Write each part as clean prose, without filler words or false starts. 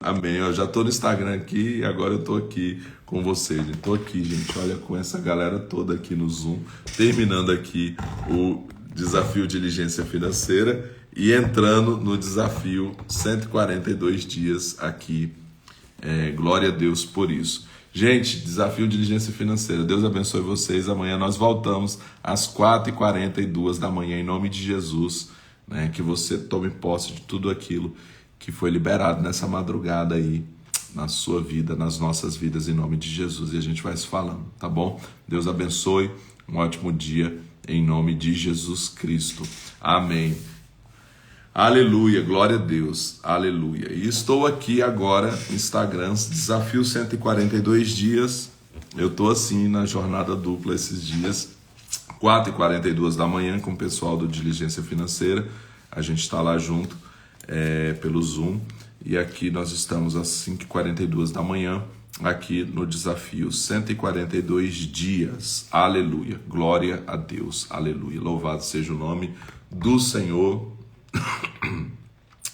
Amém. Eu já tô no Instagram aqui e agora eu tô aqui com vocês. Eu tô aqui, gente, olha, com essa galera toda aqui no Zoom, terminando aqui o desafio Diligência Financeira e entrando no desafio 142 dias aqui. Glória a Deus por isso. Gente, desafio Diligência Financeira. Deus abençoe vocês. Amanhã nós voltamos às 4h42 da manhã, em nome de Jesus. Né, que você tome posse de tudo aquilo que foi liberado nessa madrugada aí, na sua vida, nas nossas vidas, em nome de Jesus. E a gente vai se falando, tá bom? Deus abençoe, um ótimo dia, em nome de Jesus Cristo. Amém. Aleluia, glória a Deus, aleluia. E estou aqui agora no Instagram, desafio 142 dias. Eu estou assim na jornada dupla esses dias. 4h42 da manhã com o pessoal do Diligência Financeira. A gente está lá junto pelo Zoom. E aqui nós estamos às 5h42 da manhã, aqui no desafio 142 dias. Aleluia, glória a Deus, aleluia. Louvado seja o nome do Senhor.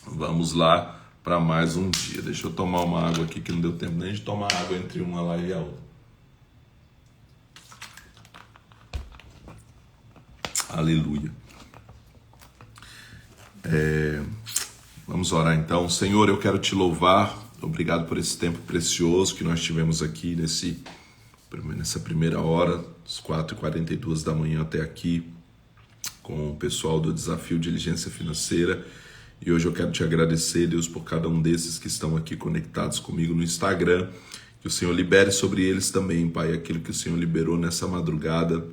Vamos lá para mais um dia. Deixa eu tomar uma água aqui que não deu tempo nem de tomar água entre uma lá e a outra. Aleluia. Vamos orar então. Senhor, eu quero te louvar. Obrigado por esse tempo precioso que nós tivemos aqui nessa primeira hora, às 4h42 da manhã até aqui, com o pessoal do Desafio Diligência Financeira. E hoje eu quero te agradecer, Deus, por cada um desses que estão aqui conectados comigo no Instagram. Que o Senhor libere sobre eles também, Pai, aquilo que o Senhor liberou nessa madrugada.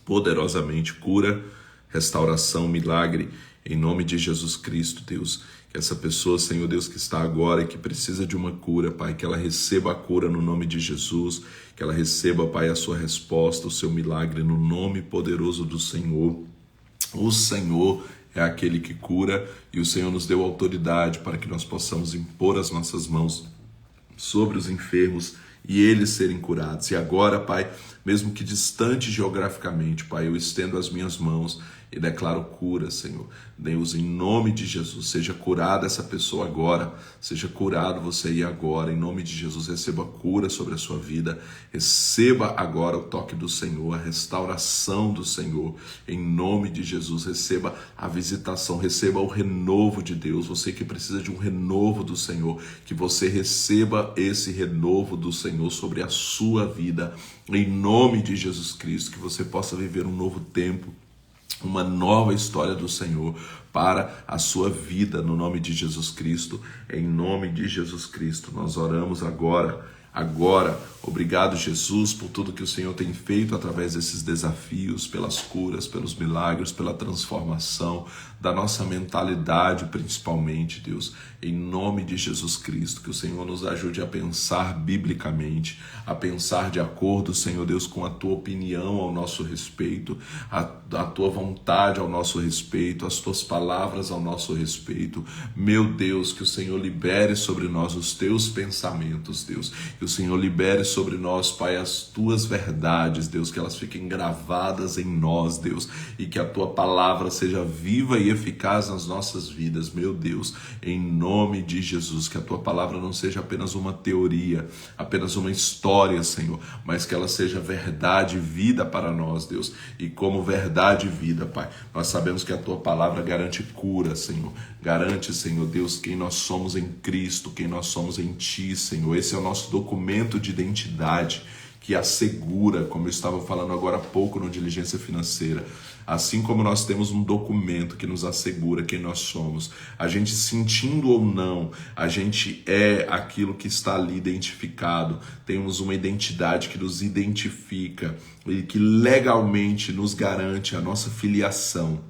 Poderosamente, cura, restauração, milagre, em nome de Jesus Cristo, Deus. Que essa pessoa, Senhor Deus, que está agora e que precisa de uma cura, Pai, que ela receba a cura no nome de Jesus, que ela receba, Pai, a sua resposta, o seu milagre no nome poderoso do Senhor. O Senhor é aquele que cura e o Senhor nos deu autoridade para que nós possamos impor as nossas mãos sobre os enfermos e eles serem curados. E agora, Pai, mesmo que distante geograficamente, Pai, eu estendo as minhas mãos e declaro cura, Senhor. Deus, em nome de Jesus, seja curada essa pessoa agora, seja curado você aí agora, em nome de Jesus, receba cura sobre a sua vida, receba agora o toque do Senhor, a restauração do Senhor, em nome de Jesus, receba a visitação, receba o renovo de Deus, você que precisa de um renovo do Senhor, que você receba esse renovo do Senhor sobre a sua vida, em nome de Jesus Cristo, que você possa viver um novo tempo, uma nova história do Senhor para a sua vida, no nome de Jesus Cristo. Em nome de Jesus Cristo, nós oramos agora. Obrigado, Jesus, por tudo que o Senhor tem feito através desses desafios, pelas curas, pelos milagres, pela transformação da nossa mentalidade, principalmente, Deus, em nome de Jesus Cristo, que o Senhor nos ajude a pensar biblicamente, a pensar de acordo, Senhor Deus, com a tua opinião ao nosso respeito, a tua vontade ao nosso respeito, as tuas palavras ao nosso respeito. Meu Deus, que o Senhor libere sobre nós os teus pensamentos, Deus, que o Senhor libere sobre nós, Pai, as tuas verdades, Deus, que elas fiquem gravadas em nós, Deus, e que a tua palavra seja viva e eficaz nas nossas vidas, meu Deus, em nome de Jesus, que a tua palavra não seja apenas uma teoria, apenas uma história, Senhor, mas que ela seja verdade e vida para nós, Deus, e como verdade e vida, Pai, nós sabemos que a tua palavra garante cura, Senhor, garante, Senhor Deus, quem nós somos em Cristo, quem nós somos em Ti, Senhor, esse é o nosso documento de identidade que assegura, como eu estava falando agora há pouco no Diligência Financeira, assim como nós temos um documento que nos assegura quem nós somos, a gente sentindo ou não, a gente é aquilo que está ali identificado, temos uma identidade que nos identifica e que legalmente nos garante a nossa filiação.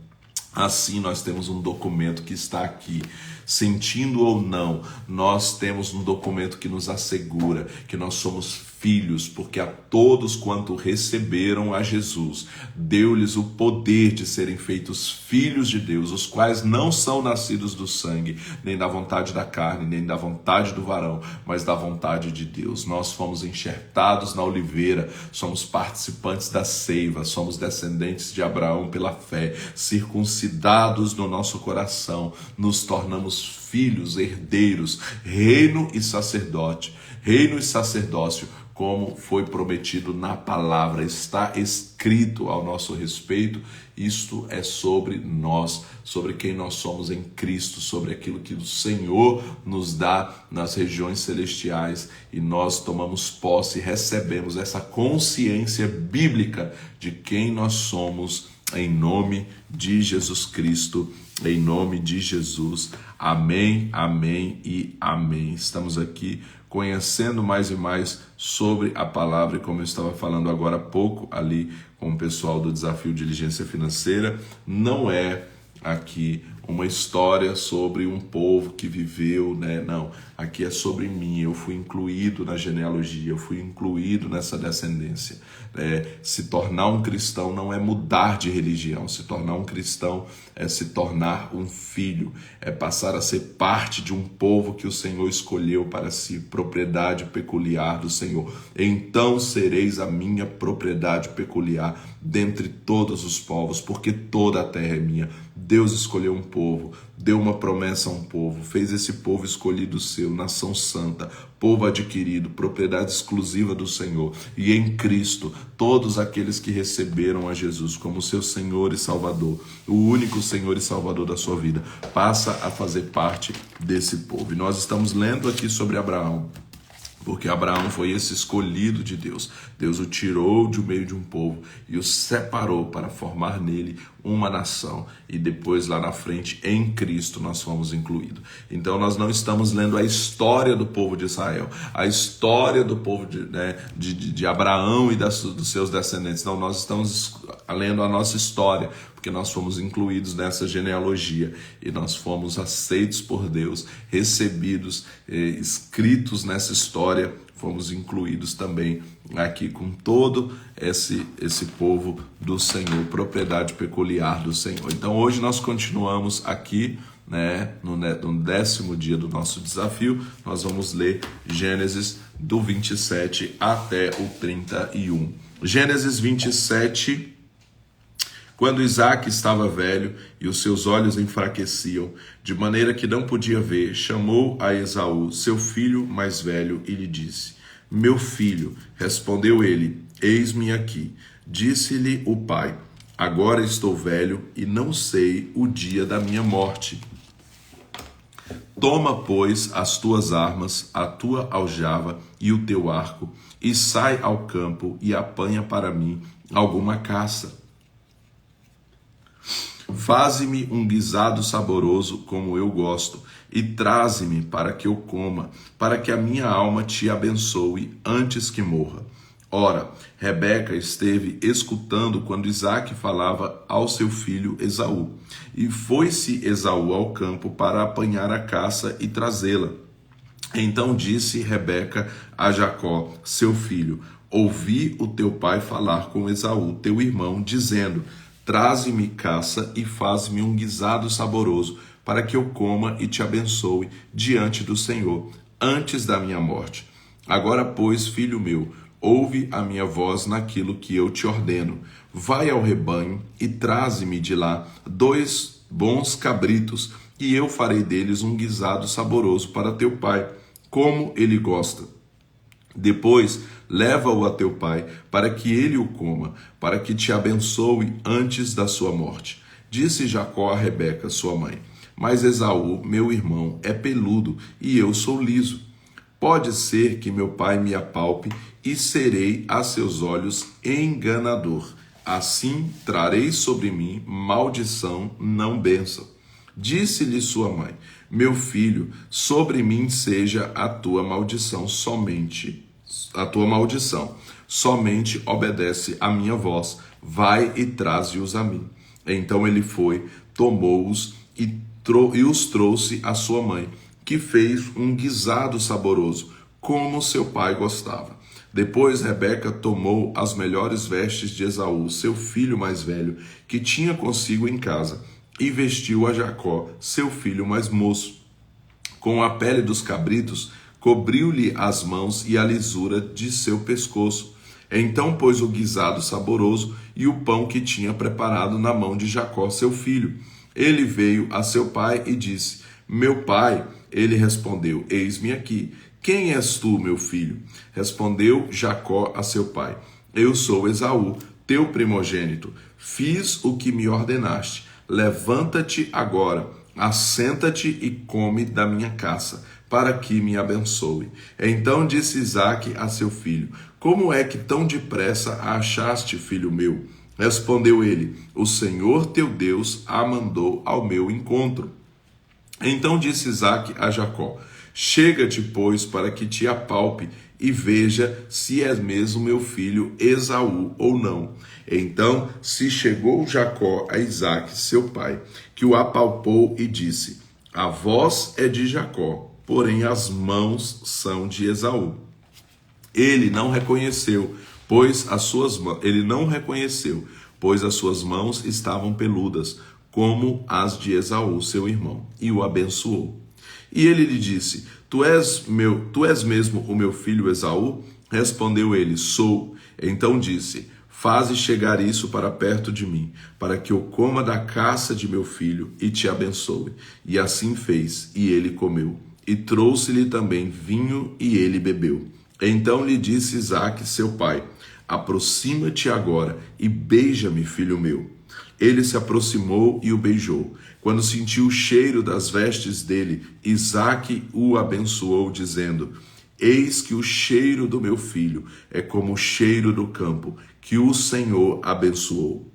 Assim nós temos um documento que está aqui, sentindo ou não, nós temos um documento que nos assegura que nós somos filhos, porque a todos quanto receberam a Jesus, deu-lhes o poder de serem feitos filhos de Deus, os quais não são nascidos do sangue, nem da vontade da carne, nem da vontade do varão, mas da vontade de Deus. Nós fomos enxertados na oliveira, somos participantes da seiva, somos descendentes de Abraão pela fé, circuncidados no nosso coração, nos tornamos seremos filhos, herdeiros, reino e sacerdócio, como foi prometido na palavra, está escrito ao nosso respeito. Isto é sobre nós, sobre quem nós somos em Cristo, sobre aquilo que o Senhor nos dá nas regiões celestiais, e nós tomamos posse, recebemos essa consciência bíblica de quem nós somos, em nome de Jesus Cristo, em nome de Jesus. Amém, amém e amém. Estamos aqui conhecendo mais e mais sobre a palavra, e como eu estava falando agora há pouco ali com o pessoal do Desafio Diligência Financeira, não é aqui uma história sobre um povo que viveu, né? Não, aqui é sobre mim. Eu fui incluído na genealogia, eu fui incluído nessa descendência. Se tornar um cristão não é mudar de religião, se tornar um cristão é se tornar um filho, é passar a ser parte de um povo que o Senhor escolheu para si, propriedade peculiar do Senhor. Então sereis a minha propriedade peculiar dentre todos os povos, porque toda a terra é minha. Deus escolheu um povo, deu uma promessa a um povo, fez esse povo escolhido seu, nação santa, povo adquirido, propriedade exclusiva do Senhor. E em Cristo, todos aqueles que receberam a Jesus como seu Senhor e Salvador, o único Senhor e Salvador da sua vida, passa a fazer parte desse povo. E nós estamos lendo aqui sobre Abraão, porque Abraão foi esse escolhido de Deus. Deus o tirou de meio de um povo e o separou para formar nele uma nação. E depois, lá na frente, em Cristo, nós fomos incluídos. Então, nós não estamos lendo a história do povo de Israel, a história do povo de Abraão e dos seus descendentes. Não, nós estamos lendo a nossa história, porque nós fomos incluídos nessa genealogia e nós fomos aceitos por Deus, recebidos, escritos nessa história, fomos incluídos também aqui com todo esse povo do Senhor, propriedade peculiar do Senhor. Então hoje nós continuamos aqui, né, no 10º dia do nosso desafio. Nós vamos ler Gênesis do 27 até o 31. Gênesis 27. Quando Isaque estava velho e os seus olhos enfraqueciam, de maneira que não podia ver, chamou a Esaú, seu filho mais velho, e lhe disse: Meu filho. Respondeu ele: Eis-me aqui. Disse-lhe o pai: Agora estou velho e não sei o dia da minha morte. Toma, pois, as tuas armas, a tua aljava e o teu arco, e sai ao campo e apanha para mim alguma caça. Faze-me um guisado saboroso como eu gosto, e traze-me para que eu coma, para que a minha alma te abençoe antes que morra. Ora, Rebeca esteve escutando quando Isaque falava ao seu filho Esaú. E foi-se Esaú ao campo para apanhar a caça e trazê-la. Então disse Rebeca a Jacó, seu filho: Ouvi o teu pai falar com Esaú, teu irmão, dizendo: Traze-me caça e faz-me um guisado saboroso, para que eu coma e te abençoe diante do Senhor, antes da minha morte. Agora, pois, filho meu, ouve a minha voz naquilo que eu te ordeno. Vai ao rebanho e traze-me de lá 2 bons cabritos, e eu farei deles um guisado saboroso para teu pai, como ele gosta. Depois, leva-o a teu pai, para que ele o coma, para que te abençoe antes da sua morte. Disse Jacó a Rebeca, sua mãe: Mas Esaú, meu irmão, é peludo, e eu sou liso. Pode ser que meu pai me apalpe, e serei a seus olhos enganador. Assim trarei sobre mim maldição, não bênção. Disse-lhe sua mãe: Meu filho, sobre mim seja a tua maldição somente. Somente obedece a minha voz. Vai e traze-os a mim. Então ele foi, tomou-os e os trouxe à sua mãe, que fez um guisado saboroso, como seu pai gostava. Depois Rebeca tomou as melhores vestes de Esaú, seu filho mais velho, que tinha consigo em casa, e vestiu a Jacó, seu filho mais moço. Com a pele dos cabritos, cobriu-lhe as mãos e a lisura de seu pescoço. Então pôs o guisado saboroso e o pão que tinha preparado na mão de Jacó, seu filho. Ele veio a seu pai e disse: Meu pai, ele respondeu, eis-me aqui. Quem és tu, meu filho? Respondeu Jacó a seu pai, eu sou Esaú, teu primogênito. Fiz o que me ordenaste. Levanta-te agora, assenta-te e come da minha caça, para que me abençoe. Então disse Isaque a seu filho, como é que tão depressa a achaste, filho meu? Respondeu ele, o Senhor teu Deus a mandou ao meu encontro. Então disse Isaque a Jacó, chega-te, pois, para que te apalpe e veja se és mesmo meu filho Esaú ou não. Então se chegou Jacó a Isaque, seu pai, que o apalpou e disse, a voz é de Jacó, porém as mãos são de Esaú. Ele não reconheceu, pois as suas mãos estavam peludas, como as de Esaú, seu irmão, e o abençoou. E ele lhe disse, tu és mesmo o meu filho Esaú? Respondeu ele, sou. Então disse, faze chegar isso para perto de mim, para que eu coma da caça de meu filho e te abençoe. E assim fez, e ele comeu. E trouxe-lhe também vinho, e ele bebeu. Então lhe disse Isaque, seu pai, aproxima-te agora e beija-me, filho meu. Ele se aproximou e o beijou. Quando sentiu o cheiro das vestes dele, Isaque o abençoou, dizendo, eis que o cheiro do meu filho é como o cheiro do campo, que o Senhor abençoou.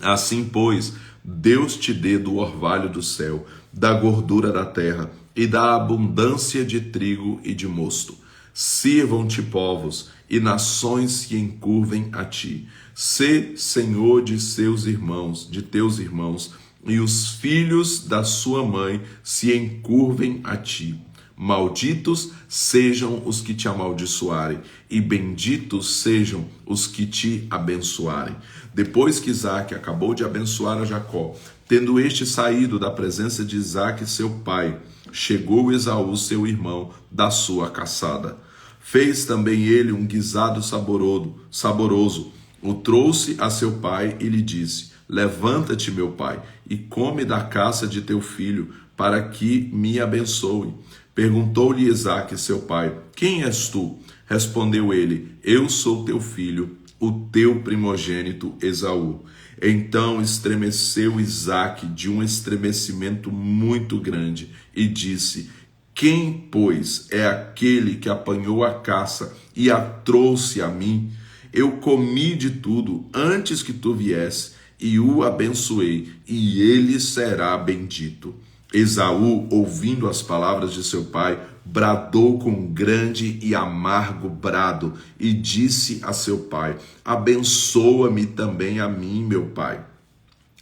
Assim, pois, Deus te dê do orvalho do céu, da gordura da terra e da abundância de trigo e de mosto. Sirvam-te povos e nações se encurvem a ti. Sê senhor de teus irmãos, e os filhos da sua mãe se encurvem a ti. Malditos sejam os que te amaldiçoarem, e benditos sejam os que te abençoarem. Depois que Isaque acabou de abençoar a Jacó, tendo este saído da presença de Isaque, seu pai, chegou Esaú, seu irmão, da sua caçada. Fez também ele um guisado saboroso, o trouxe a seu pai e lhe disse, levanta-te, meu pai, e come da caça de teu filho, para que me abençoe. Perguntou-lhe Isaque, seu pai, quem és tu? Respondeu ele, eu sou teu filho, o teu primogênito Esaú. Então estremeceu Isaque de um estremecimento muito grande e disse, quem, pois, é aquele que apanhou a caça e a trouxe a mim? Eu comi de tudo antes que tu viesse e o abençoei, e ele será bendito. Esaú, ouvindo as palavras de seu pai, bradou com grande e amargo brado e disse a seu pai, abençoa-me também a mim, meu pai.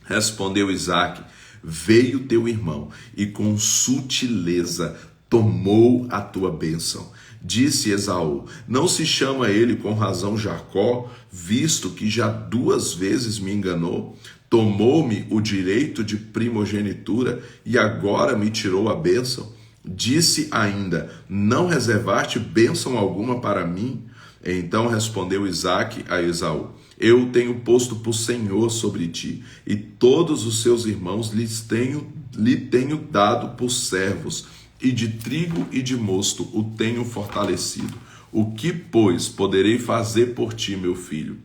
Respondeu Isaque, veio teu irmão e com sutileza tomou a tua bênção. Disse Esaú, não se chama ele com razão Jacó, visto que já 2 vezes me enganou? Tomou-me o direito de primogenitura e agora me tirou a bênção? Disse ainda, não reservaste bênção alguma para mim? Então respondeu Isaque a Esaú, eu tenho posto por senhor sobre ti, e todos os seus irmãos lhe tenho dado por servos, e de trigo e de mosto o tenho fortalecido. O que, pois, poderei fazer por ti, meu filho?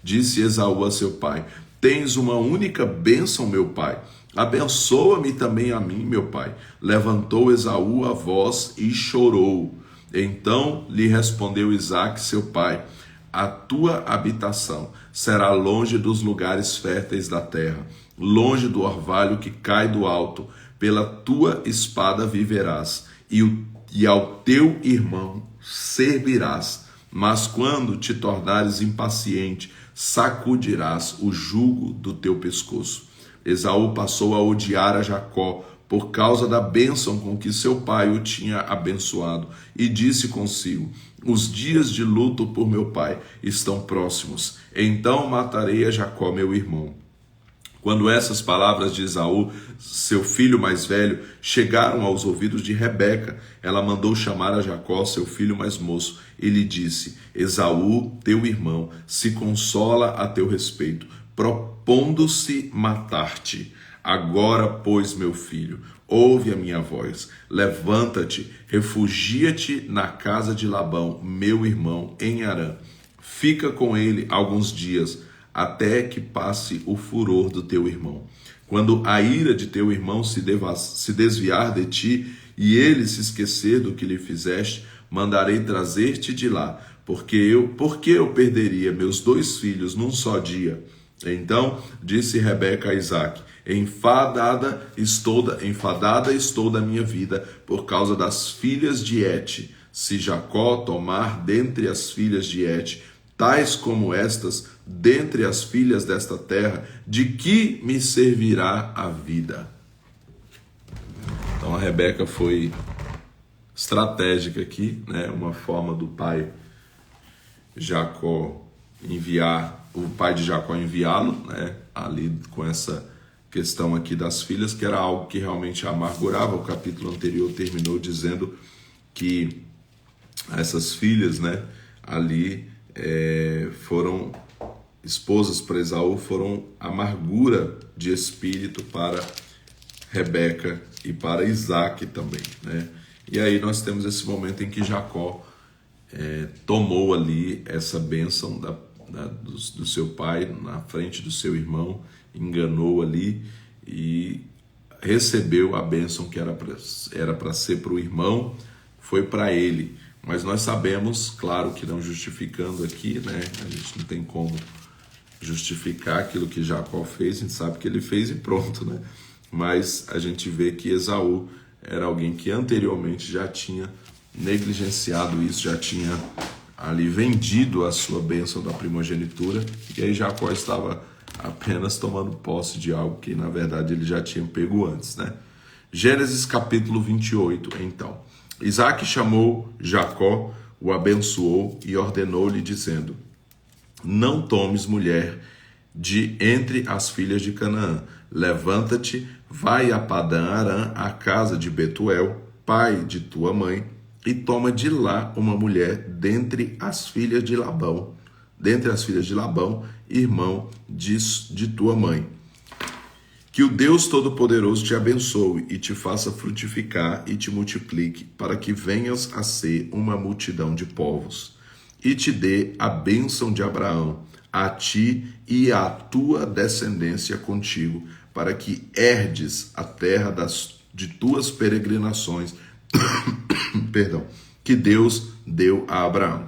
Disse Esaú a seu pai, tens uma única bênção, meu pai. Abençoa-me também a mim, meu pai. Levantou Esaú a voz e chorou. Então lhe respondeu Isaque, seu pai, a tua habitação será longe dos lugares férteis da terra, longe do orvalho que cai do alto. Pela tua espada viverás, e ao teu irmão servirás. Mas quando te tornares impaciente, sacudirás o jugo do teu pescoço. Esaú passou a odiar a Jacó por causa da bênção com que seu pai o tinha abençoado, e disse consigo, os dias de luto por meu pai estão próximos, então matarei a Jacó, meu irmão. Quando essas palavras de Esaú, seu filho mais velho, chegaram aos ouvidos de Rebeca, ela mandou chamar a Jacó, seu filho mais moço, e lhe disse, Esaú, teu irmão, se consola a teu respeito, propondo-se matar-te. Agora, pois, meu filho, ouve a minha voz. Levanta-te, refugia-te na casa de Labão, meu irmão, em Harã. Fica com ele alguns dias, até que passe o furor do teu irmão. Quando a ira de teu irmão se desviar de ti, e ele se esquecer do que lhe fizeste, mandarei trazer-te de lá, porque eu perderia meus 2 filhos num só dia? Então disse Rebeca a Isaque: enfadada estou da minha vida por causa das filhas de Et. Se Jacó tomar dentre as filhas de Et, tais como estas, dentre as filhas desta terra, de que me servirá a vida? Então a Rebeca foi estratégica aqui, né? Uma forma do pai Jacó o pai de Jacó enviá-lo, né? Ali com essa questão aqui das filhas, que era algo que realmente a amargurava. O capítulo anterior terminou dizendo que essas filhas, né, ali foram esposas para Esaú, foram amargura de espírito para Rebeca e para Isaque também, né? E aí nós temos esse momento em que Jacó tomou ali essa bênção do seu pai na frente do seu irmão, enganou ali e recebeu a bênção que era para ser para o irmão, foi para ele. Mas nós sabemos, claro que não justificando aqui, né? A gente não tem como justificar aquilo que Jacó fez, a gente sabe que ele fez e pronto, né? Mas a gente vê que Esaú era alguém que anteriormente já tinha negligenciado isso, já tinha ali vendido a sua bênção da primogenitura, e aí Jacó estava apenas tomando posse de algo que na verdade ele já tinha pego antes, né? Gênesis capítulo 28, então. Isaque chamou Jacó, o abençoou e ordenou-lhe dizendo: não tomes mulher de entre as filhas de Canaã. Levanta-te, vai a Padã-Arã, a casa de Betuel, pai de tua mãe, e toma de lá uma mulher dentre as filhas de Labão, irmão de tua mãe. Que o Deus Todo-Poderoso te abençoe e te faça frutificar e te multiplique, para que venhas a ser uma multidão de povos, e te dê a bênção de Abraão, a ti e à tua descendência contigo, para que herdes a terra de tuas peregrinações, perdão, que Deus deu a Abraão.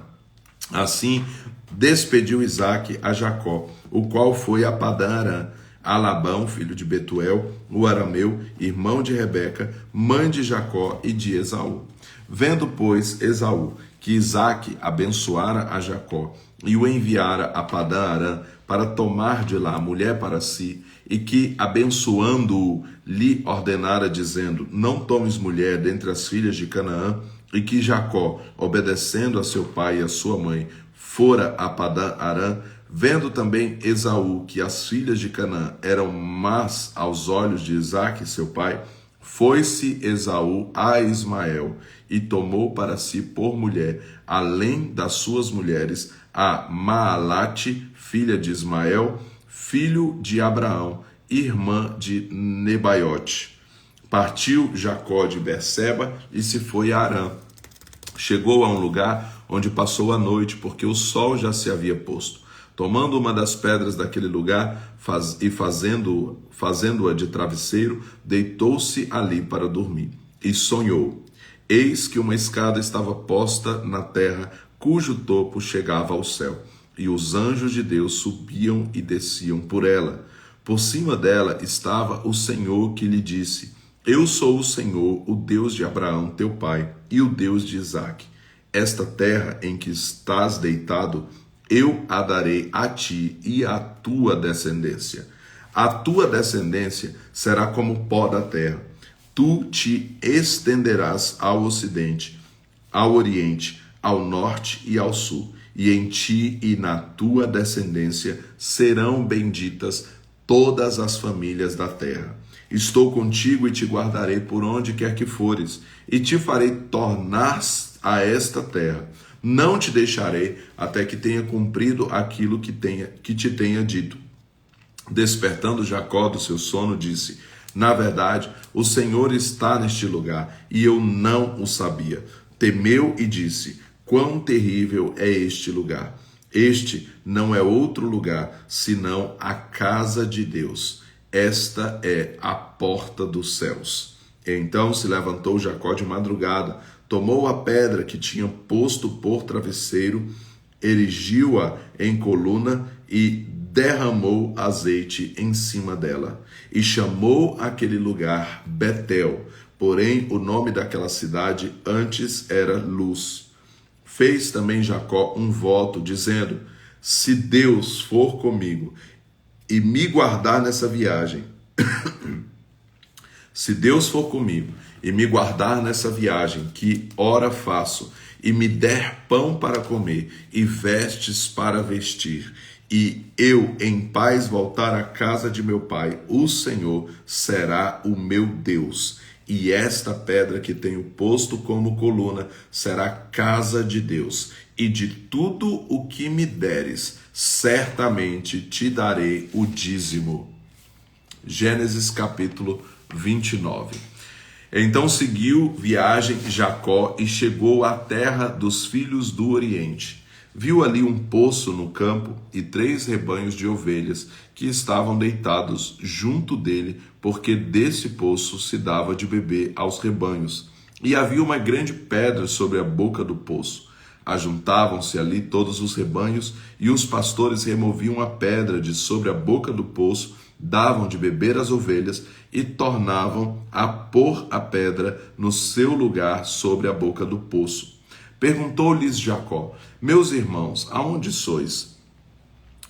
Assim despediu Isaque a Jacó, o qual foi a Padã-Arã, a Labão, filho de Betuel, o arameu, irmão de Rebeca, mãe de Jacó e de Esaú. Vendo, pois, Esaú que Isaque abençoara a Jacó e o enviara a Padã-Arã para tomar de lá a mulher para si, e que, abençoando-o, lhe ordenara, dizendo: não tomes mulher dentre as filhas de Canaã, e que Jacó, obedecendo a seu pai e a sua mãe, fora a Padã-Arã, vendo também Esaú que as filhas de Canaã eram más aos olhos de Isaque, seu pai, foi-se Esaú a Ismael e tomou para si por mulher, além das suas mulheres, a Maalate, filha de Ismael, filho de Abraão, irmã de Nebaiote. Partiu Jacó de Berseba e se foi a Harã. Chegou a um lugar onde passou a noite, porque o sol já se havia posto. Tomando uma das pedras daquele lugar e fazendo-a de travesseiro, deitou-se ali para dormir. E sonhou. Eis que uma escada estava posta na terra, cujo topo chegava ao céu. E os anjos de Deus subiam e desciam por ela. Por cima dela estava o Senhor, que lhe disse: eu sou o Senhor, o Deus de Abraão, teu pai, e o Deus de Isaque. Esta terra em que estás deitado, eu a darei a ti e à tua descendência. A tua descendência será como pó da terra. Tu te estenderás ao ocidente, ao oriente, ao norte e ao sul. E em ti e na tua descendência serão benditas todas as famílias da terra. Estou contigo e te guardarei por onde quer que fores, e te farei tornar a esta terra. Não te deixarei até que tenha cumprido aquilo que te tenha dito. Despertando Jacó do seu sono, disse: Na verdade, o Senhor está neste lugar, e eu não o sabia. Temeu e disse: quão terrível é este lugar! Este não é outro lugar, senão a casa de Deus. Esta é a porta dos céus. Então se levantou Jacó de madrugada, tomou a pedra que tinha posto por travesseiro, erigiu-a em coluna e derramou azeite em cima dela. E chamou aquele lugar Betel, porém o nome daquela cidade antes era Luz. Fez também Jacó um voto, dizendo: se Deus for comigo e me guardar nessa viagem, se Deus for comigo e me guardar nessa viagem que ora faço, e me der pão para comer e vestes para vestir, e eu em paz voltar à casa de meu pai, o Senhor será o meu Deus. E esta pedra que tenho posto como coluna será casa de Deus. E de tudo o que me deres, certamente te darei o dízimo. Gênesis capítulo 29. Então seguiu viagem Jacó e chegou à terra dos filhos do Oriente. Viu ali um poço no campo e 3 rebanhos de ovelhas que estavam deitados junto dele, porque desse poço se dava de beber aos rebanhos. E havia uma grande pedra sobre a boca do poço. Ajuntavam-se ali todos os rebanhos, e os pastores removiam a pedra de sobre a boca do poço, davam de beber às ovelhas e tornavam a pôr a pedra no seu lugar sobre a boca do poço. Perguntou-lhes Jacó: meus irmãos, aonde sois?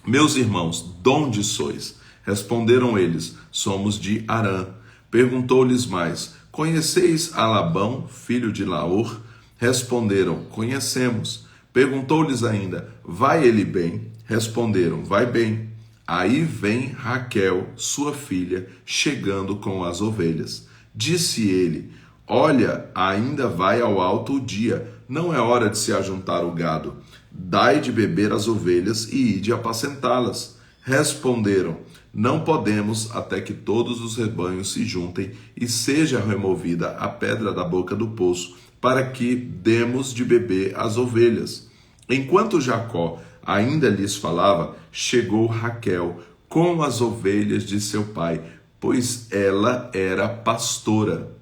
Meus irmãos, donde sois? Responderam eles: somos de Harã. Perguntou-lhes mais: conheceis a Labão, filho de Laor? Responderam: conhecemos. Perguntou-lhes ainda: vai ele bem? Responderam: vai bem. Aí vem Raquel, sua filha, chegando com as ovelhas. Disse ele: olha, ainda vai ao alto o dia, não é hora de se ajuntar o gado. Dai de beber às ovelhas e ide apacentá-las. Responderam: não podemos até que todos os rebanhos se juntem e seja removida a pedra da boca do poço, para que demos de beber às ovelhas. Enquanto Jacó ainda lhes falava, chegou Raquel com as ovelhas de seu pai, pois ela era pastora.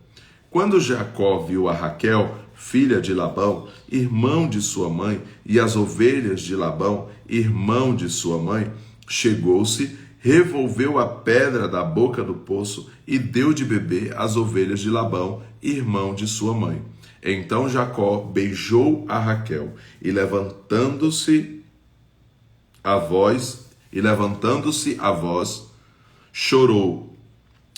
Quando Jacó viu a Raquel, filha de Labão, irmão de sua mãe, e as ovelhas de Labão, irmão de sua mãe, chegou-se, revolveu a pedra da boca do poço e deu de beber às ovelhas de Labão, irmão de sua mãe. Então Jacó beijou a Raquel e levantando-se a voz, chorou.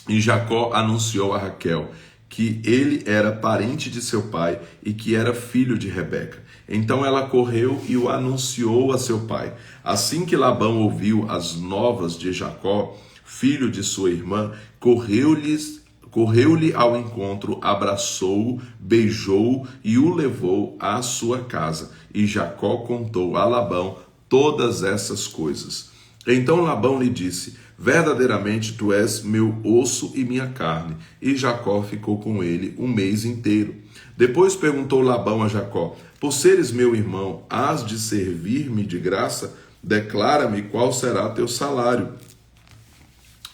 E Jacó anunciou a Raquel que ele era parente de seu pai e que era filho de Rebeca. Então ela correu e o anunciou a seu pai. Assim que Labão ouviu as novas de Jacó, filho de sua irmã, correu-lhe ao encontro, abraçou-o, beijou-o e o levou à sua casa. E Jacó contou a Labão todas essas coisas. Então Labão lhe disse: verdadeiramente tu és meu osso e minha carne. E Jacó ficou com ele um mês inteiro. Depois perguntou Labão a Jacó: por seres meu irmão, hás de servir-me de graça? Declara-me qual será teu salário.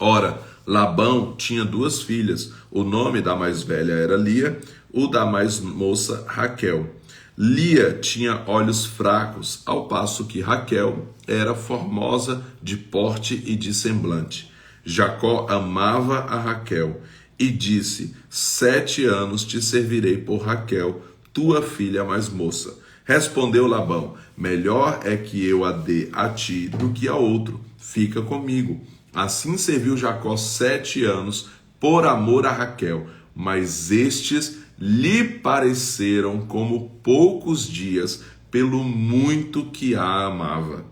Ora, Labão tinha 2 filhas. O nome da mais velha era Lia, o da mais moça Raquel. Lia tinha olhos fracos, ao passo que Raquel era formosa de porte e de semblante. Jacó amava a Raquel e disse: 7 anos te servirei por Raquel, tua filha mais moça. Respondeu Labão: melhor é que eu a dê a ti do que a outro. Fica comigo. Assim serviu Jacó 7 anos por amor a Raquel, mas estes lhe pareceram como poucos dias, pelo muito que a amava.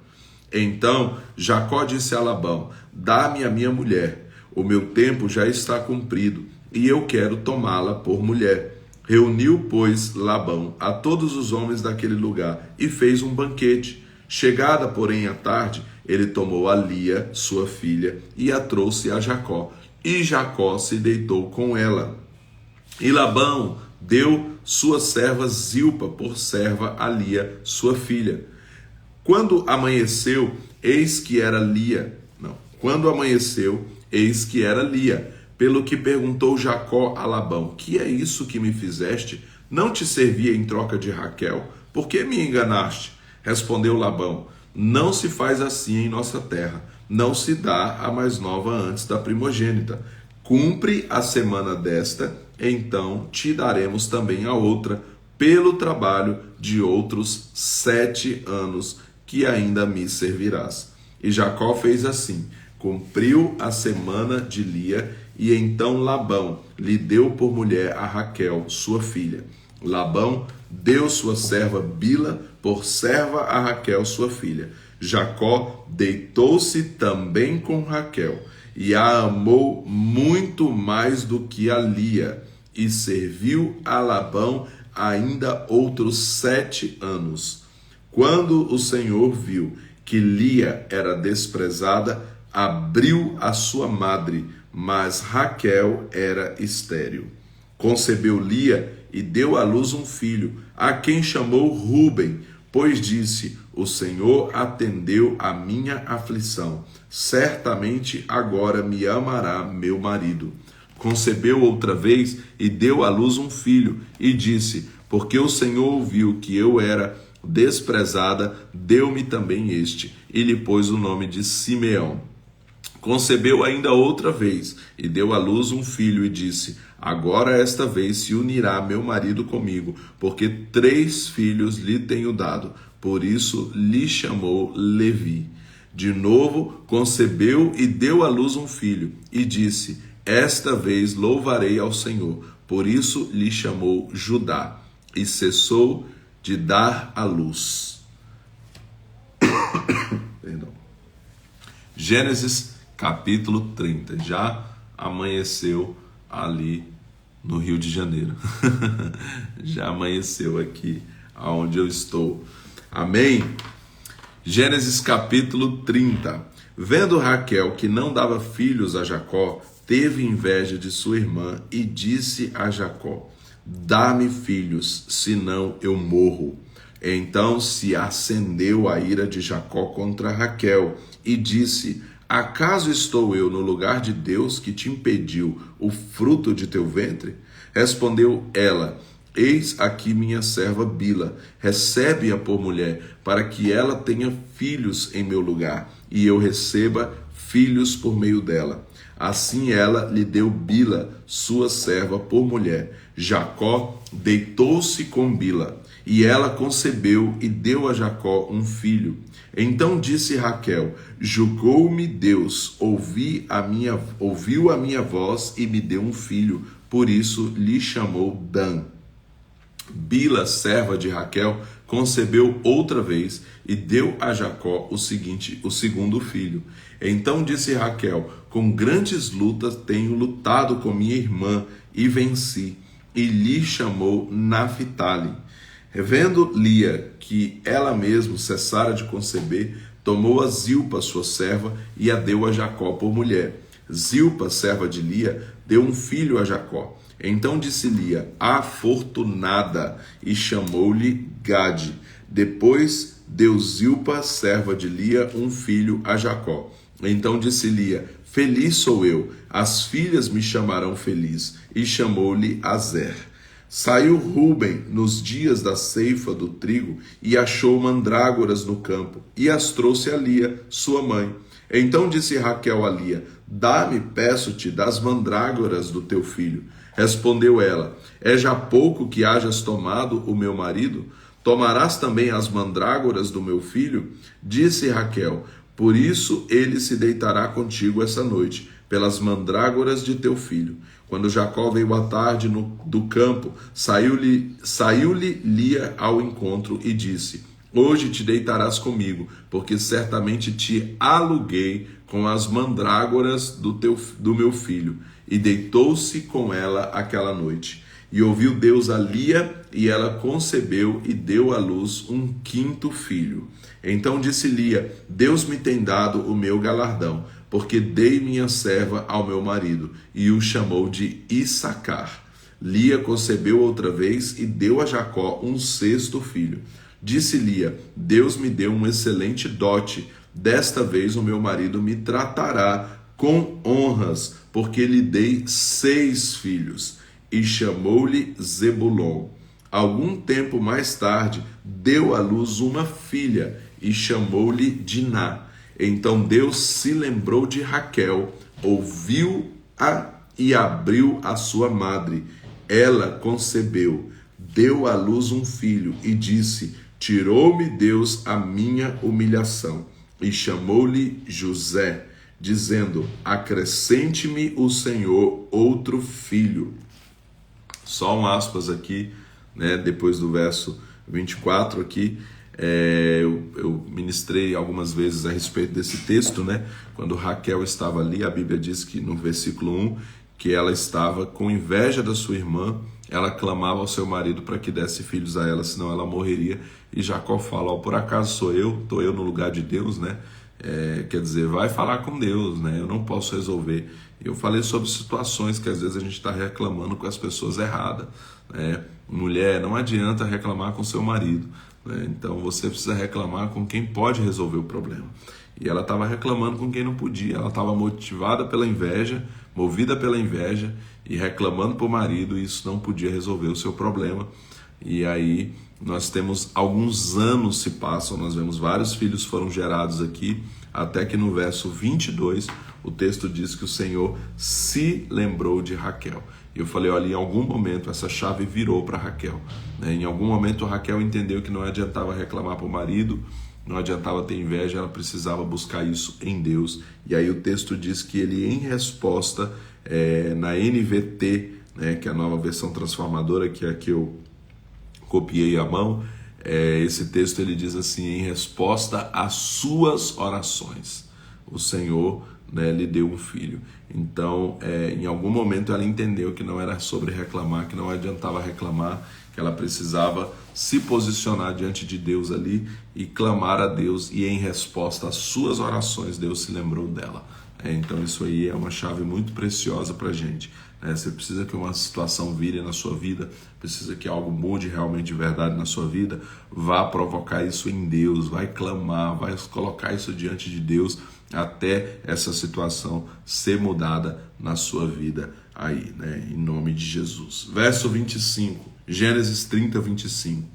Então Jacó disse a Labão: dá-me a minha mulher, o meu tempo já está cumprido, e eu quero tomá-la por mulher. Reuniu, pois, Labão a todos os homens daquele lugar, e fez um banquete. Chegada, porém, a tarde, ele tomou a Lia, sua filha, e a trouxe a Jacó. e Jacó se deitou com ela. E Labão deu sua serva Zilpa por serva a Lia, sua filha. Quando amanheceu, eis que era Lia. Quando amanheceu, eis que era Lia. Pelo que perguntou Jacó a Labão: que é isso que me fizeste? Não te servia em troca de Raquel? Por que me enganaste? Respondeu Labão: não se faz assim em nossa terra. Não se dá a mais nova antes da primogênita. Cumpre a semana desta, então te daremos também a outra, pelo trabalho de outros 7 anos, que ainda me servirás. E Jacó fez assim, cumpriu a semana de Lia, e então Labão lhe deu por mulher a Raquel, sua filha. Labão deu sua serva Bila por serva a Raquel, sua filha. Jacó deitou-se também com Raquel, e a amou muito mais do que a Lia, e serviu a Labão ainda outros 7 anos. Quando o Senhor viu que Lia era desprezada, abriu a sua madre, mas Raquel era estéril. Concebeu Lia e deu à luz um filho, a quem chamou Ruben, pois disse: o Senhor atendeu a minha aflição, certamente agora me amará meu marido. Concebeu outra vez e deu à luz um filho, e disse: porque o Senhor ouviu que eu era desprezada, deu-me também este, e lhe pôs o nome de Simeão. Concebeu ainda outra vez, e deu à luz um filho, e disse: agora esta vez se unirá meu marido comigo, porque 3 filhos lhe tenho dado. Por isso lhe chamou Levi. De novo concebeu e deu à luz um filho, e disse: esta vez louvarei ao Senhor. Por isso lhe chamou Judá, e cessou de dar à luz. Perdão. Gênesis capítulo 30. Já amanheceu ali no Rio de Janeiro. Já amanheceu aqui aonde eu estou. Amém? Gênesis capítulo 30. Vendo Raquel que não dava filhos a Jacó, teve inveja de sua irmã e disse a Jacó: dá-me filhos, senão eu morro. Então se acendeu a ira de Jacó contra Raquel e disse: acaso estou eu no lugar de Deus que te impediu o fruto de teu ventre? Respondeu ela: eis aqui minha serva Bila, recebe-a por mulher, para que ela tenha filhos em meu lugar, e eu receba filhos por meio dela. Assim ela lhe deu Bila, sua serva, por mulher. Jacó deitou-se com Bila, e ela concebeu e deu a Jacó um filho. Então disse Raquel: julgou-me Deus, ouviu a minha voz e me deu um filho, por isso lhe chamou Dan. Bila, serva de Raquel, concebeu outra vez e deu a Jacó o segundo filho. Então disse Raquel: com grandes lutas tenho lutado com minha irmã e venci, e lhe chamou Naphtali. Vendo Lia que ela mesma cessara de conceber, tomou a Zilpa, sua serva, e a deu a Jacó por mulher. Zilpa, serva de Lia, deu um filho a Jacó. Então disse Lia: afortunada, e chamou-lhe Gade. Depois deu Zilpa, serva de Lia, um filho a Jacó. Então disse Lia: feliz sou eu, as filhas me chamarão feliz. E chamou-lhe Azer. Saiu Ruben nos dias da ceifa do trigo e achou mandrágoras no campo, e as trouxe a Lia, sua mãe. Então disse Raquel a Lia: dá-me, peço-te, das mandrágoras do teu filho. Respondeu ela: é já pouco que hajas tomado o meu marido? Tomarás também as mandrágoras do meu filho? Disse Raquel: por isso ele se deitará contigo essa noite, pelas mandrágoras de teu filho. Quando Jacó veio à tarde do campo, saiu-lhe Lia ao encontro e disse: hoje te deitarás comigo, porque certamente te aluguei com as mandrágoras do meu filho. E deitou-se com ela aquela noite. E ouviu Deus a Lia, e ela concebeu e deu à luz um 5º filho. Então disse Lia: Deus me tem dado o meu galardão, porque dei minha serva ao meu marido, e o chamou de Issacar. Lia concebeu outra vez e deu a Jacó um sexto filho. Disse Lia: Deus me deu um excelente dote, desta vez o meu marido me tratará com honras, porque lhe dei 6 filhos. E chamou-lhe Zebulon. Algum tempo mais tarde, deu à luz uma filha, e chamou-lhe Diná. Então Deus se lembrou de Raquel, ouviu-a e abriu a sua madre. Ela concebeu, deu à luz um filho e disse: tirou-me Deus a minha humilhação. E chamou-lhe José, dizendo: acrescente-me o Senhor outro filho. Só um aspas aqui, né, depois do verso 24 aqui. Eu ministrei algumas vezes a respeito desse texto, né? Quando Raquel estava ali, a Bíblia diz que no versículo 1, que ela estava com inveja da sua irmã, ela clamava ao seu marido para que desse filhos a ela, senão ela morreria. E Jacó fala: por acaso sou eu? Estou eu no lugar de Deus, né? Quer dizer, vai falar com Deus, né? Eu não posso resolver. Eu falei sobre situações que às vezes a gente está reclamando com as pessoas erradas, né? Mulher, não adianta reclamar com seu marido, né? Então você precisa reclamar com quem pode resolver o problema. E ela estava reclamando com quem não podia. Ela estava motivada pela inveja, movida pela inveja e reclamando para o marido, e isso não podia resolver o seu problema. E aí nós temos alguns anos se passam, nós vemos vários filhos foram gerados aqui, até que no verso 22 o texto diz que o Senhor se lembrou de Raquel. E eu falei: olha, em algum momento essa chave virou para Raquel, né? Em algum momento Raquel entendeu que não adiantava reclamar para o marido, não adiantava ter inveja, ela precisava buscar isso em Deus. E aí o texto diz que ele, em resposta, na NVT, né, que é a nova versão transformadora, que é a que eu copiei à mão, esse texto ele diz assim: em resposta às suas orações, o Senhor, né, lhe deu um filho. Então, em algum momento ela entendeu que não era sobre reclamar, que não adiantava reclamar, que ela precisava se posicionar diante de Deus ali e clamar a Deus, e em resposta às suas orações, Deus se lembrou dela. Então isso aí é uma chave muito preciosa para a gente. Você precisa que uma situação vire na sua vida, precisa que algo mude realmente de verdade na sua vida, vá provocar isso em Deus, vai clamar, vai colocar isso diante de Deus, até essa situação ser mudada na sua vida aí, né? Em nome de Jesus. Verso 25, Gênesis 30, 25.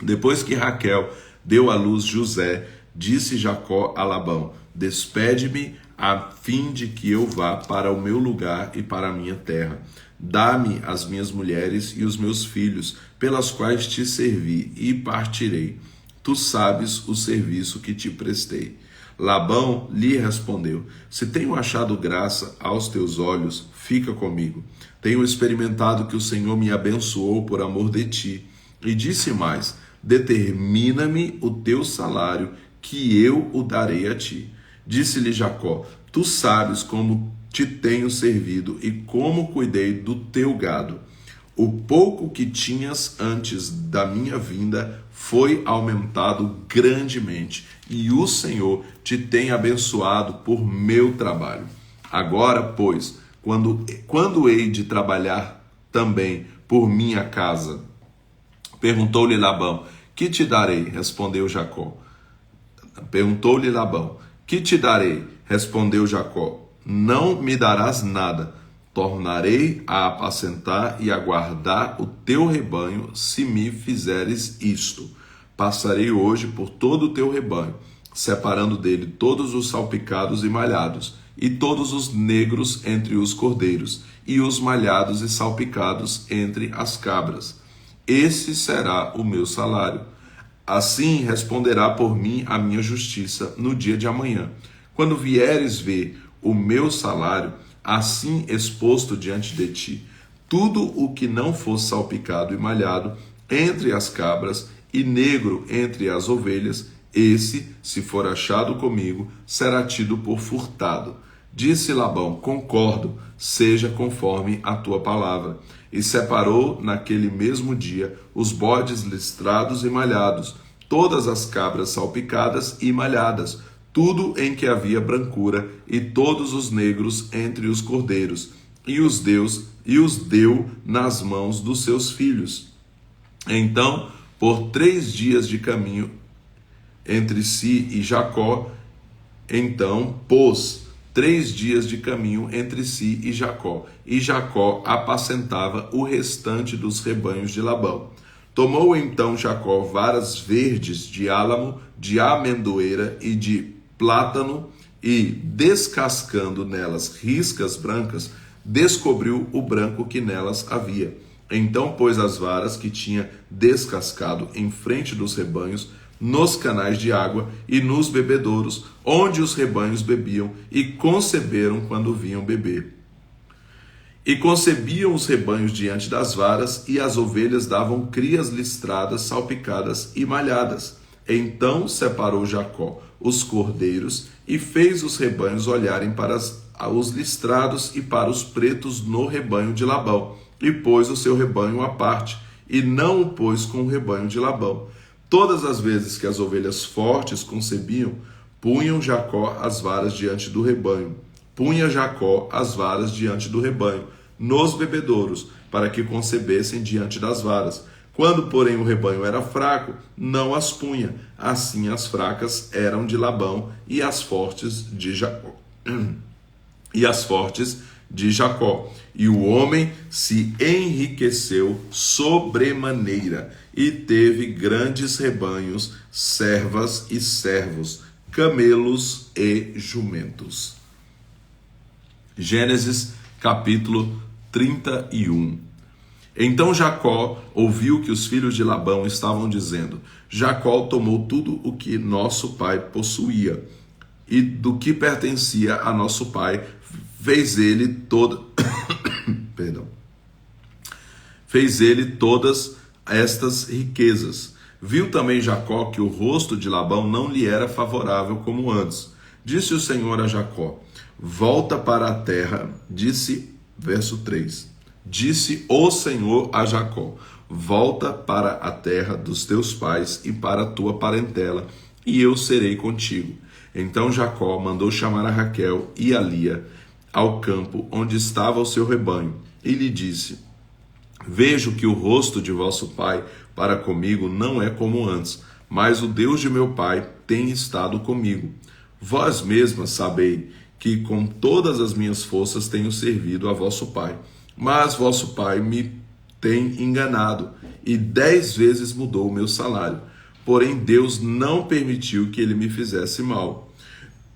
Depois que Raquel deu à luz José, disse Jacó a Labão: despede-me a fim de que eu vá para o meu lugar e para a minha terra. Dá-me as minhas mulheres e os meus filhos, pelas quais te servi, e partirei. Tu sabes o serviço que te prestei. Labão lhe respondeu: se tenho achado graça aos teus olhos, fica comigo. Tenho experimentado que o Senhor me abençoou por amor de ti. E disse mais: determina-me o teu salário, que eu o darei a ti. Disse-lhe Jacó: tu sabes como te tenho servido e como cuidei do teu gado. O pouco que tinhas antes da minha vinda foi aumentado grandemente, e o Senhor te tem abençoado por meu trabalho. Agora, pois, quando hei de trabalhar também por minha casa? Perguntou-lhe Labão: que te darei? Respondeu Jacó. Perguntou-lhe Labão: que te darei? Respondeu Jacó: não me darás nada. Tornarei a apacentar e a guardar o teu rebanho, se me fizeres isto. Passarei hoje por todo o teu rebanho, separando dele todos os salpicados e malhados, e todos os negros entre os cordeiros, e os malhados e salpicados entre as cabras. Esse será o meu salário. Assim responderá por mim a minha justiça no dia de amanhã. Quando vieres ver o meu salário, assim exposto diante de ti, tudo o que não for salpicado e malhado entre as cabras e negro entre as ovelhas, esse, se for achado comigo, será tido por furtado. Disse Labão: concordo, seja conforme a tua palavra. E separou naquele mesmo dia os bodes listrados e malhados, todas as cabras salpicadas e malhadas, tudo em que havia brancura, e todos os negros entre os cordeiros, e os deu nas mãos dos seus filhos. Então, por 3 dias de caminho entre si e Jacó, então pôs 3 dias de caminho entre si e Jacó apacentava o restante dos rebanhos de Labão. Tomou então Jacó varas verdes de álamo, de amendoeira e de plátano, e, descascando nelas riscas brancas, descobriu o branco que nelas havia. Então pôs as varas que tinha descascado em frente dos rebanhos, nos canais de água e nos bebedouros, onde os rebanhos bebiam, e conceberam quando vinham beber. E concebiam os rebanhos diante das varas, e as ovelhas davam crias listradas, salpicadas e malhadas. Então separou Jacó os cordeiros, e fez os rebanhos olharem para os listrados e para os pretos no rebanho de Labão, e pôs o seu rebanho à parte, e não o pôs com o rebanho de Labão. Todas as vezes que as ovelhas fortes concebiam, punham Jacó as varas diante do rebanho. Punha Jacó as varas diante do rebanho, nos bebedouros, para que concebessem diante das varas. Quando, porém, o rebanho era fraco, não as punha. Assim as fracas eram de Labão, e as fortes de Jacó. E o homem se enriqueceu sobremaneira, e teve grandes rebanhos, servas e servos, camelos e jumentos. Gênesis capítulo 31. Então Jacó ouviu que os filhos de Labão estavam dizendo: Jacó tomou tudo o que nosso pai possuía, e do que pertencia a nosso pai fez ele todas estas riquezas. Viu também Jacó que o rosto de Labão não lhe era favorável como antes. Disse o Senhor a Jacó: volta para a terra. Verso 3. Disse o Senhor a Jacó: volta para a terra dos teus pais e para a tua parentela, e eu serei contigo. Então Jacó mandou chamar a Raquel e a Lia ao campo onde estava o seu rebanho, e lhe disse: vejo que o rosto de vosso pai para comigo não é como antes, mas o Deus de meu pai tem estado comigo. Vós mesmas sabei que com todas as minhas forças tenho servido a vosso pai. Mas vosso pai me tem enganado, e 10 vezes mudou o meu salário. Porém Deus não permitiu que ele me fizesse mal.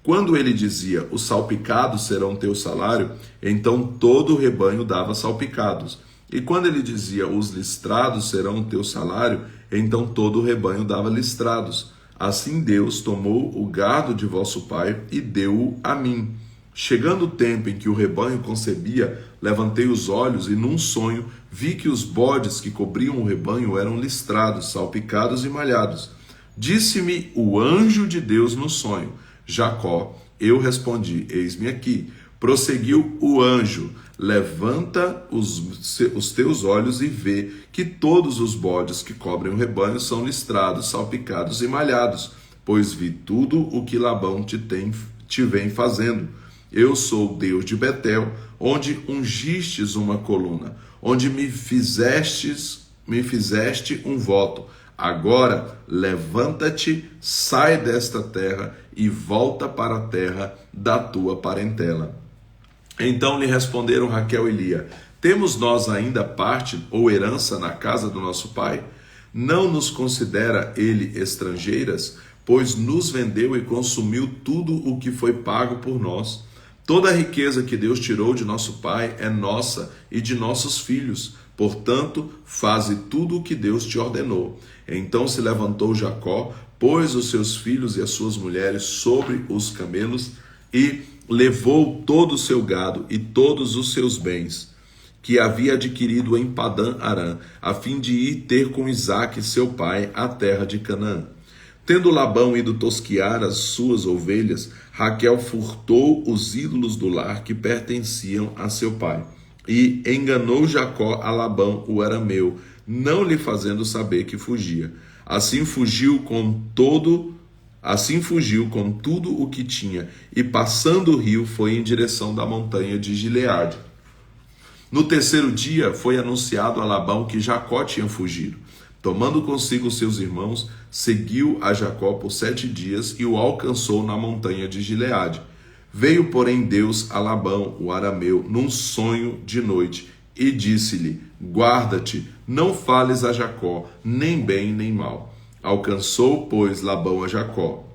Quando ele dizia: os salpicados serão teu salário, então todo o rebanho dava salpicados. E quando ele dizia: os listrados serão o teu salário, então todo o rebanho dava listrados. Assim Deus tomou o gado de vosso pai e deu-o a mim. Chegando o tempo em que o rebanho concebia, levantei os olhos, e num sonho vi que os bodes que cobriam o rebanho eram listrados, salpicados e malhados. Disse-me o anjo de Deus no sonho: Jacó. Eu respondi: eis-me aqui. Prosseguiu o anjo: levanta os teus olhos e vê que todos os bodes que cobrem o rebanho são listrados, salpicados e malhados, pois vi tudo o que Labão te vem fazendo. Eu sou o Deus de Betel, onde ungistes uma coluna, onde me fizeste um voto. Agora levanta-te, sai desta terra e volta para a terra da tua parentela. Então lhe responderam Raquel e Lia: temos nós ainda parte ou herança na casa do nosso pai? Não nos considera ele estrangeiras? Pois nos vendeu e consumiu tudo o que foi pago por nós. Toda a riqueza que Deus tirou de nosso pai é nossa e de nossos filhos. Portanto, faze tudo o que Deus te ordenou. Então se levantou Jacó, pôs os seus filhos e as suas mulheres sobre os camelos e levou todo o seu gado e todos os seus bens, que havia adquirido em Padã-Arã, a fim de ir ter com Isaque, seu pai, à terra de Canaã. Tendo Labão ido tosquiar as suas ovelhas, Raquel furtou os ídolos do lar que pertenciam a seu pai. E enganou Jacó a Labão, o arameu, não lhe fazendo saber que fugia. Assim fugiu com todo Assim fugiu com tudo o que tinha, e passando o rio foi em direção da montanha de Gileade. No terceiro dia foi anunciado a Labão que Jacó tinha fugido. Tomando consigo seus irmãos, seguiu a Jacó por 7 dias e o alcançou na montanha de Gileade. Veio, porém, Deus a Labão, o arameu, num sonho de noite, e disse-lhe: guarda-te, não fales a Jacó, nem bem nem mal. Alcançou, pois, Labão a Jacó.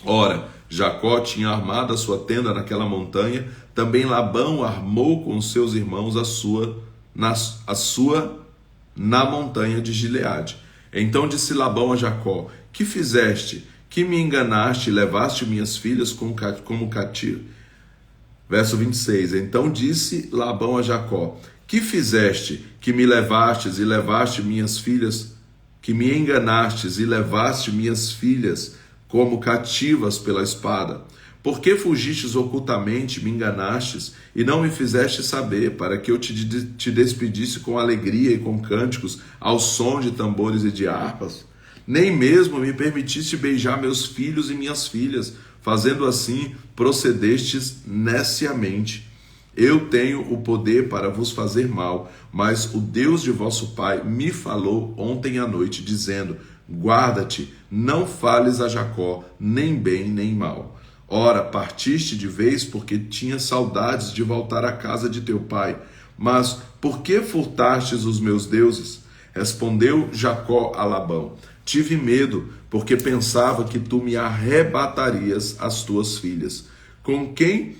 Ora, Jacó tinha armado a sua tenda naquela montanha, também Labão armou com seus irmãos a sua na montanha de Gileade. Então disse Labão a Jacó: que fizeste? Que me enganaste e levaste minhas filhas como cativo? Verso 26. Então disse Labão a Jacó: que fizeste? Que me levastes e levaste minhas filhas, que me enganastes e levaste minhas filhas como cativas pela espada? Por que fugistes ocultamente, me enganastes, e não me fizeste saber, para que eu te despedisse com alegria e com cânticos, ao som de tambores e de harpas? Nem mesmo me permitiste beijar meus filhos e minhas filhas, fazendo assim, procedestes neciamente. Eu tenho o poder para vos fazer mal, mas o Deus de vosso pai me falou ontem à noite, dizendo: guarda-te, não fales a Jacó, nem bem nem mal. Ora, partiste de vez porque tinha saudades de voltar à casa de teu pai. Mas por que furtastes os meus deuses? Respondeu Jacó a Labão: tive medo, porque pensava que tu me arrebatarias as tuas filhas. Com quem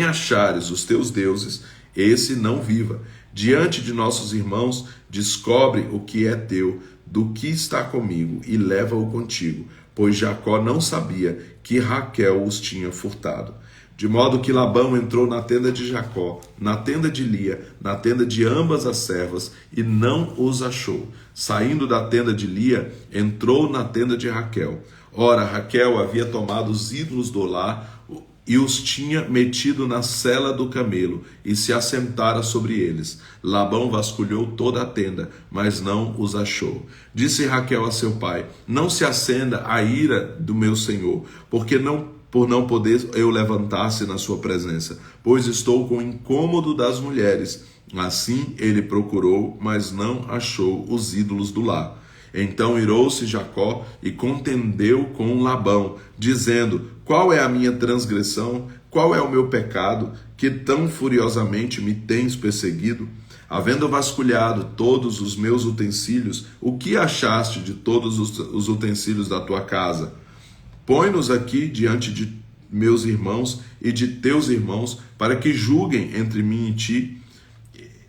achares os teus deuses, esse não viva. Diante de nossos irmãos, descobre o que é teu, do que está comigo, e leva-o contigo, pois Jacó não sabia que Raquel os tinha furtado. De modo que Labão entrou na tenda de Jacó, na tenda de Lia, na tenda de ambas as servas, e não os achou. Saindo da tenda de Lia, entrou na tenda de Raquel. Ora, Raquel havia tomado os ídolos do lar e os tinha metido na sela do camelo, e se assentara sobre eles. Labão vasculhou toda a tenda, mas não os achou. Disse Raquel a seu pai: não se acenda a ira do meu senhor, por não poder eu levantar-se na sua presença, pois estou com o incômodo das mulheres. Assim ele procurou, mas não achou os ídolos do lar. Então irou-se Jacó e contendeu com Labão, dizendo: qual é a minha transgressão? Qual é o meu pecado, que tão furiosamente me tens perseguido? Havendo vasculhado todos os meus utensílios, o que achaste de todos os utensílios da tua casa? Põe-nos aqui diante de meus irmãos e de teus irmãos, para que julguem entre mim e ti.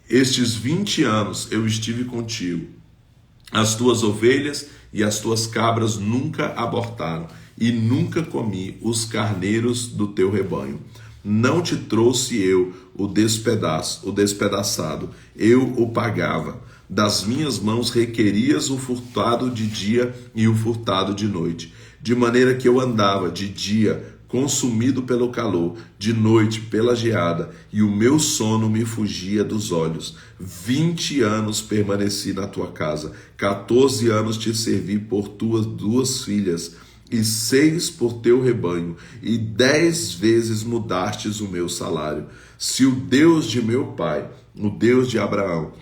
Estes 20 anos eu estive contigo. As tuas ovelhas e as tuas cabras nunca abortaram, e nunca comi os carneiros do teu rebanho. Não te trouxe eu o despedaçado, eu o pagava. Das minhas mãos requerias o furtado de dia e o furtado de noite, de maneira que eu andava de dia consumido pelo calor, de noite pela geada, e o meu sono me fugia dos olhos. 20 anos permaneci na tua casa, 14 anos te servi por tuas 2 filhas, e 6 por teu rebanho, e 10 vezes mudastes o meu salário. Se o Deus de meu pai, o Deus de Abraão,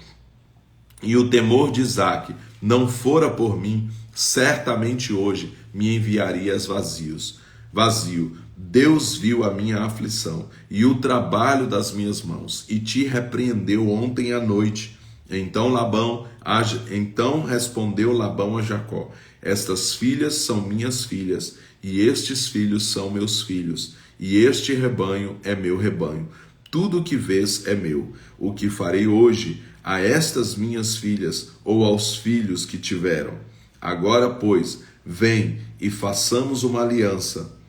e o temor de Isaque não fora por mim, certamente hoje me enviarias vazio. Deus viu a minha aflição e o trabalho das minhas mãos, e te repreendeu ontem à noite. Então respondeu Labão a Jacó: estas filhas são minhas filhas, e estes filhos são meus filhos, e este rebanho é meu rebanho. Tudo o que vês é meu. O que farei hoje a estas minhas filhas, ou aos filhos que tiveram? Agora, pois, vem e façamos uma aliança,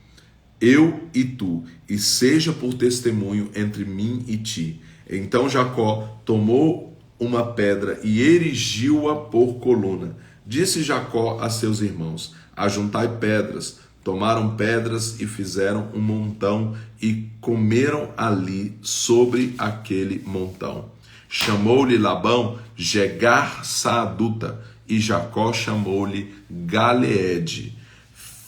eu e tu, e seja por testemunho entre mim e ti. Então Jacó tomou uma pedra e erigiu-a por coluna. Disse Jacó a seus irmãos: ajuntai pedras. Tomaram pedras e fizeram um montão, e comeram ali sobre aquele montão. Chamou-lhe Labão Jegar Saaduta, e Jacó chamou-lhe Galeede.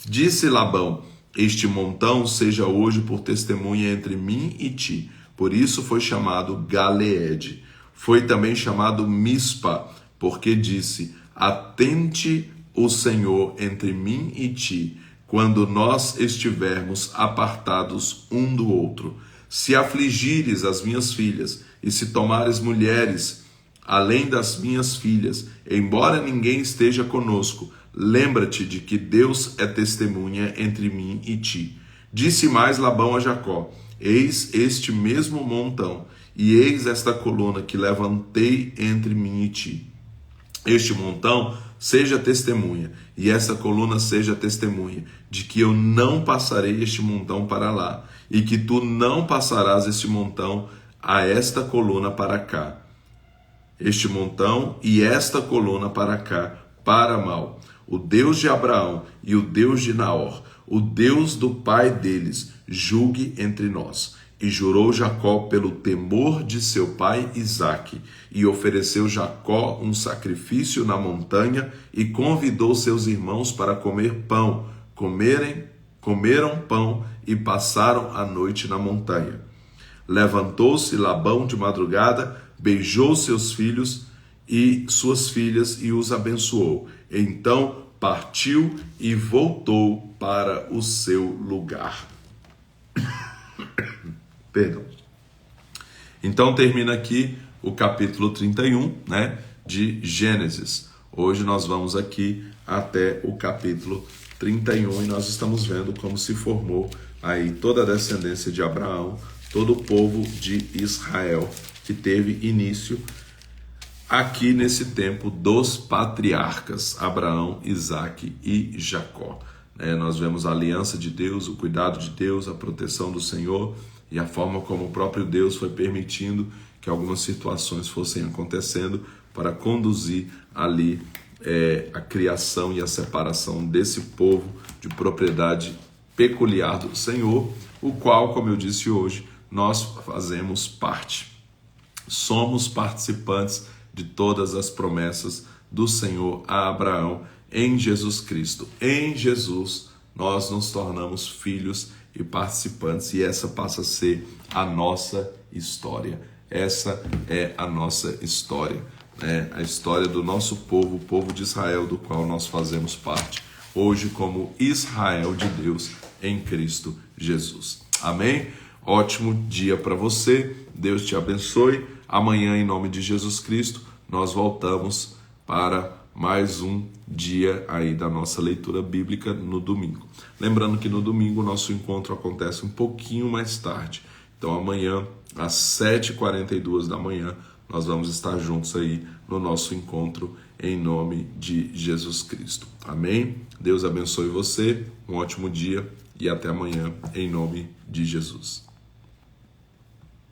Disse Labão: este montão seja hoje por testemunha entre mim e ti. Por isso foi chamado Galeede. Foi também chamado Mispa, porque disse: atente o Senhor entre mim e ti, quando nós estivermos apartados um do outro. Se afligires as minhas filhas, e se tomares mulheres além das minhas filhas, embora ninguém esteja conosco, lembra-te de que Deus é testemunha entre mim e ti. Disse mais Labão a Jacó: eis este mesmo montão, e eis esta coluna que levantei entre mim e ti. Este montão seja testemunha, e esta coluna seja testemunha, de que eu não passarei este montão para lá, e que tu não passarás este montão a esta coluna para cá. Este montão e esta coluna para cá, para mal. O Deus de Abraão e o Deus de Naor, o Deus do pai deles, julgue entre nós. E jurou Jacó pelo temor de seu pai Isaque, e ofereceu Jacó um sacrifício na montanha, e convidou seus irmãos para comer pão. Comeram pão e passaram a noite na montanha. Levantou-se Labão de madrugada, beijou seus filhos e suas filhas e os abençoou. Então partiu e voltou para o seu lugar. Perdão. Então termina aqui o capítulo 31, de Gênesis. Hoje nós vamos aqui até o capítulo 31 e nós estamos vendo como se formou aí toda a descendência de Abraão, todo o povo de Israel, que teve início aqui nesse tempo dos patriarcas, Abraão, Isaque e Jacó. Nós vemos a aliança de Deus, o cuidado de Deus, a proteção do Senhor e a forma como o próprio Deus foi permitindo que algumas situações fossem acontecendo para conduzir ali a criação e a separação desse povo de propriedade peculiar do Senhor, o qual, como eu disse hoje, nós fazemos parte. Somos participantes de todas as promessas do Senhor a Abraão em Jesus Cristo. Em Jesus nós nos tornamos filhos e participantes, e essa passa a ser a nossa história. Essa é a nossa história, a história do nosso povo, o povo de Israel, do qual nós fazemos parte, hoje como Israel de Deus em Cristo Jesus. Amém? Ótimo dia para você, Deus te abençoe. Amanhã, em nome de Jesus Cristo, nós voltamos para mais um dia aí da nossa leitura bíblica no domingo. Lembrando que no domingo o nosso encontro acontece um pouquinho mais tarde. Então amanhã, às 7h42 da manhã, nós vamos estar juntos aí no nosso encontro em nome de Jesus Cristo. Amém? Deus abençoe você, um ótimo dia e até amanhã em nome de Jesus.